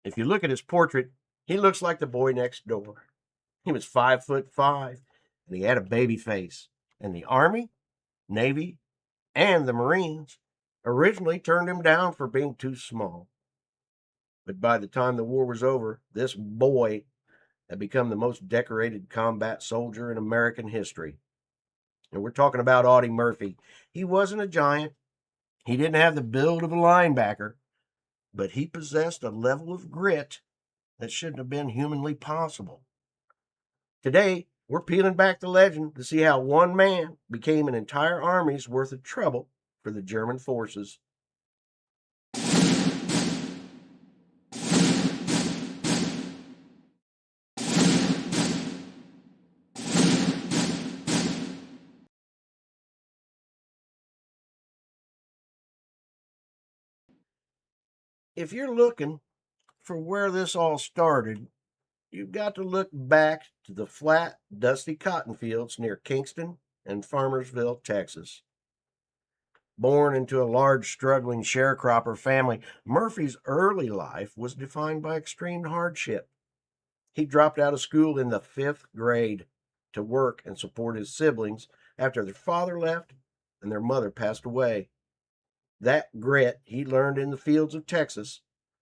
If you look at his portrait, he looks like the boy next door. He was 5'5", and he had a baby face. And the Army, Navy, and the Marines originally turned him down for being too small. But by the time the war was over, this boy had become the most decorated combat soldier in American history. And we're talking about Audie Murphy. He wasn't a giant. He didn't have the build of a linebacker, but he possessed a level of grit that shouldn't have been humanly possible. Today, we're peeling back the legend to see how one man became an entire army's worth of trouble for the German forces. If you're looking for where this all started, you've got to look back to the flat, dusty cotton fields near Kingston and Farmersville, Texas. Born into a large, struggling sharecropper family, Murphy's early life was defined by extreme hardship. He dropped out of school in the 5th grade to work and support his siblings after their father left and their mother passed away. That grit he learned in the fields of Texas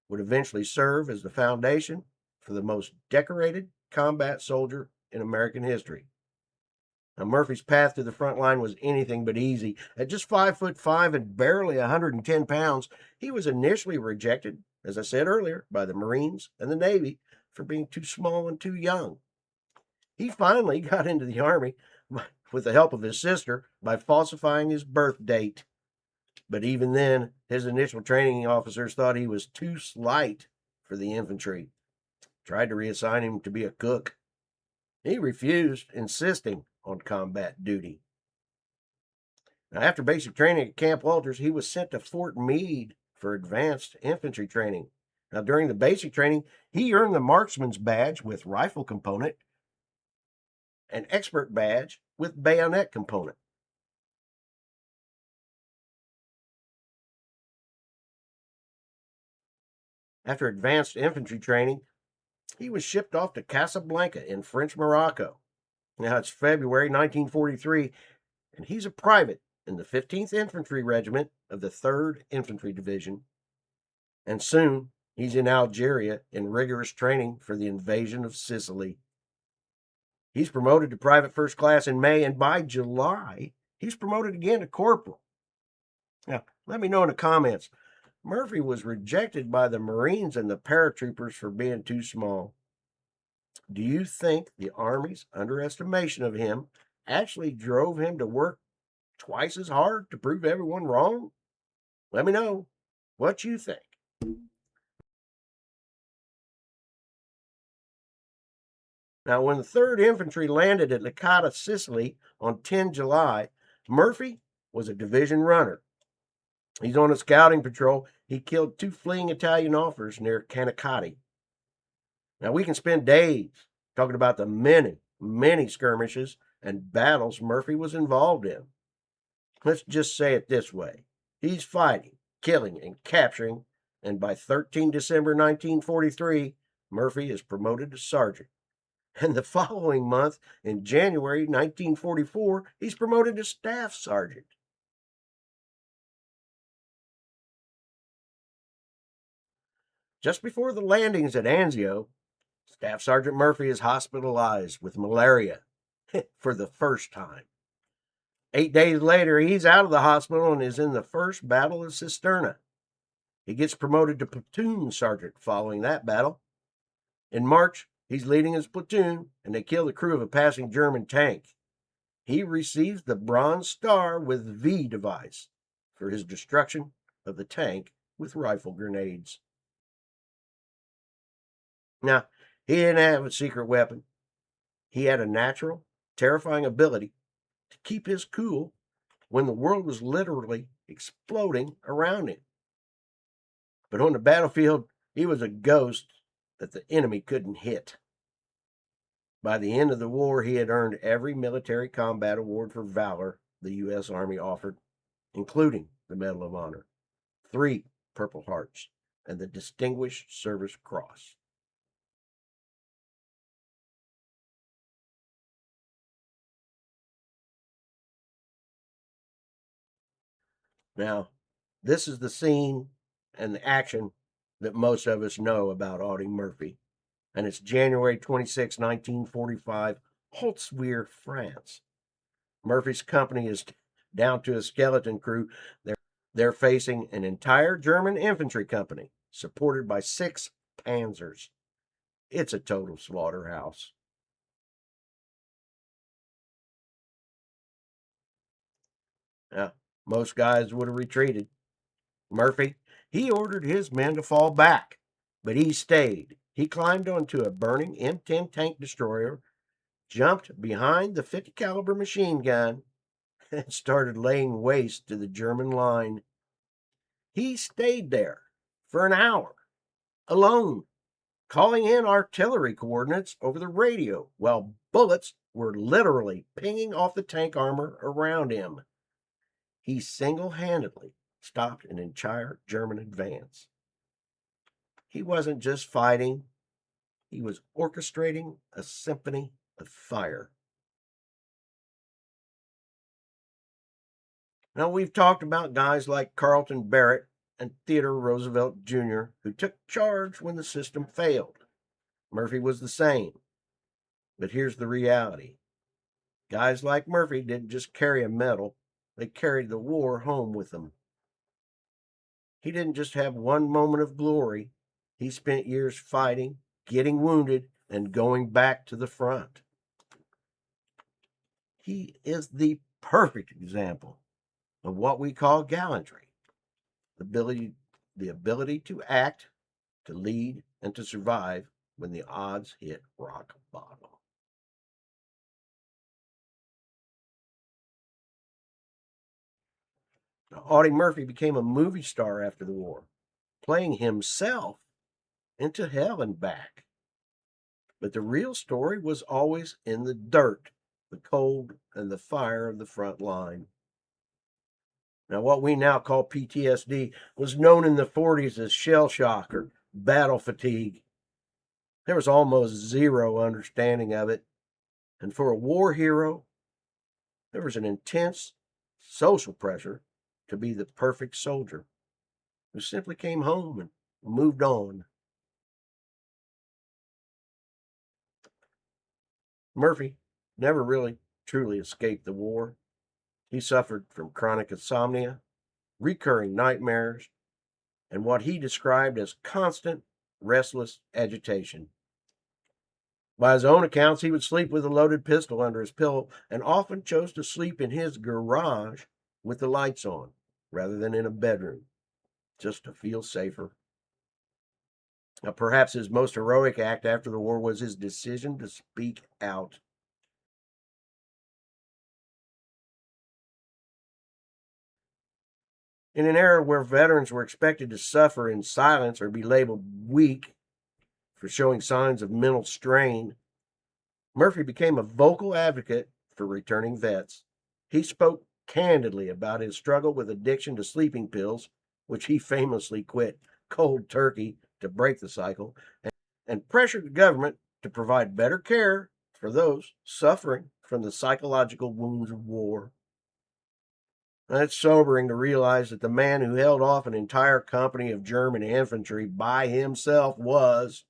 would eventually serve as the foundation for the most decorated combat soldier in American history. Now, Murphy's path to the front line was anything but easy. At just 5'5" and barely 110 pounds, he was initially rejected, as I said earlier, by the Marines and the Navy for being too small and too young. He finally got into the Army with the help of his sister by falsifying his birth date. But even then, his initial training officers thought he was too slight for the infantry, tried to reassign him to be a cook. He refused, insisting on combat duty. Now, after basic training at Camp Walters, he was sent to Fort Meade for advanced infantry training. Now, during the basic training, he earned the marksman's badge with rifle component, an expert badge with bayonet component. After advanced infantry training, he was shipped off to Casablanca in French Morocco. Now, it's February 1943, and he's a private in the 15th Infantry Regiment of the 3rd Infantry Division. And soon, he's in Algeria in rigorous training for the invasion of Sicily. He's promoted to private first class in May, and by July, he's promoted again to corporal. Now, let me know in the comments. Murphy was rejected by the Marines and the paratroopers for being too small. Do you think the Army's underestimation of him actually drove him to work twice as hard to prove everyone wrong? Let me know what you think. Now, when the 3rd Infantry landed at Licata, Sicily on 10 July, Murphy was a division runner. He's on a scouting patrol. He killed 2 fleeing Italian officers near Canicotti. Now, we can spend days talking about the many skirmishes and battles Murphy was involved in. Let's just say it this way. He's fighting, killing, and capturing, and by 13 December 1943, Murphy is promoted to sergeant. And the following month, in January 1944, he's promoted to staff sergeant. Just before the landings at Anzio, Staff Sergeant Murphy is hospitalized with malaria for the first time. 8 days later, he's out of the hospital and is in the First Battle of Cisterna. He gets promoted to platoon sergeant following that battle. In March, he's leading his platoon, and they kill the crew of a passing German tank. He receives the Bronze Star with V device for his destruction of the tank with rifle grenades. Now, he didn't have a secret weapon. He had a natural, terrifying ability to keep his cool when the world was literally exploding around him. But on the battlefield, he was a ghost that the enemy couldn't hit. By the end of the war, he had earned every military combat award for valor the U.S. Army offered, including the Medal of Honor, 3 Purple Hearts, and the Distinguished Service Cross. Now, this is the scene and the action that most of us know about Audie Murphy, and it's January 26, 1945, Holtzwihr, France. Murphy's company is down to a skeleton crew. They're facing an entire German infantry company supported by 6 panzers. It's a total slaughterhouse. Yeah, most guys would have retreated. Murphy, he ordered his men to fall back, but he stayed. He climbed onto a burning M10 tank destroyer, jumped behind the 50 caliber machine gun, and started laying waste to the German line. He stayed there for an hour, alone, calling in artillery coordinates over the radio while bullets were literally pinging off the tank armor around him. He single handedly stopped an entire German advance. He wasn't just fighting, he was orchestrating a symphony of fire. Now, we've talked about guys like Carlton Barrett and Theodore Roosevelt Jr., who took charge when the system failed. Murphy was the same. But here's the reality: guys like Murphy didn't just carry a medal, they carried the war home with them. He didn't just have one moment of glory, he spent years fighting, getting wounded, and going back to the front. He is the perfect example of what we call gallantry, the ability, the ability to act, to lead, and to survive when the odds hit rock bottom. Now, Audie Murphy became a movie star after the war, playing himself into hell and back. But the real story was always in the dirt, the cold, and the fire of the front line. Now, what we now call PTSD was known in the 40s as shell shock or battle fatigue. There was almost zero understanding of it. And for a war hero, there was an intense social pressure to be the perfect soldier who simply came home and moved on. Murphy never really truly escaped the war. He suffered from chronic insomnia, recurring nightmares, and what he described as constant, restless agitation. By his own accounts, he would sleep with a loaded pistol under his pillow and often chose to sleep in his garage with the lights on rather than in a bedroom, just to feel safer. Now, perhaps his most heroic act after the war was his decision to speak out. In an era where veterans were expected to suffer in silence or be labeled weak for showing signs of mental strain, Murphy became a vocal advocate for returning vets. He spoke candidly about his struggle with addiction to sleeping pills, which he famously quit cold turkey to break the cycle, and pressured the government to provide better care for those suffering from the psychological wounds of war. Now, it's sobering to realize that the man who held off an entire company of German infantry by himself was,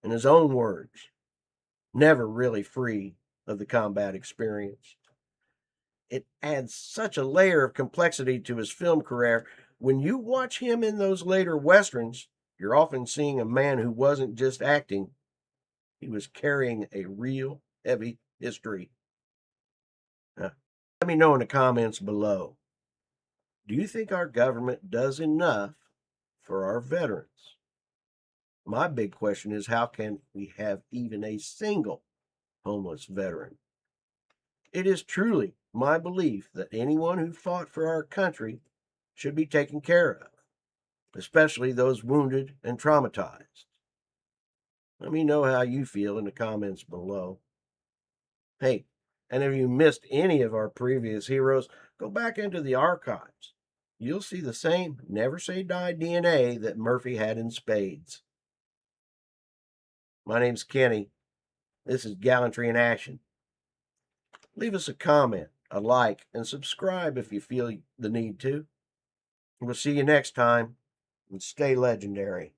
in his own words, never really free of the combat experience. It adds such a layer of complexity to his film career. When you watch him in those later westerns, you're often seeing a man who wasn't just acting, he was carrying a real heavy history. Let me know in the comments below. Do you think our government does enough for our veterans? My big question is, how can we have even a single homeless veteran? It is truly my belief that anyone who fought for our country should be taken care of, especially those wounded and traumatized. Let me know how you feel in the comments below. Hey, and if you missed any of our previous heroes, go back into the archives you'll see the same never say die DNA that Murphy had in spades. My name's Kenny. This is Gallantry in Action. Leave us a comment, a like, and subscribe if you feel the need to. We'll see you next time, and stay legendary.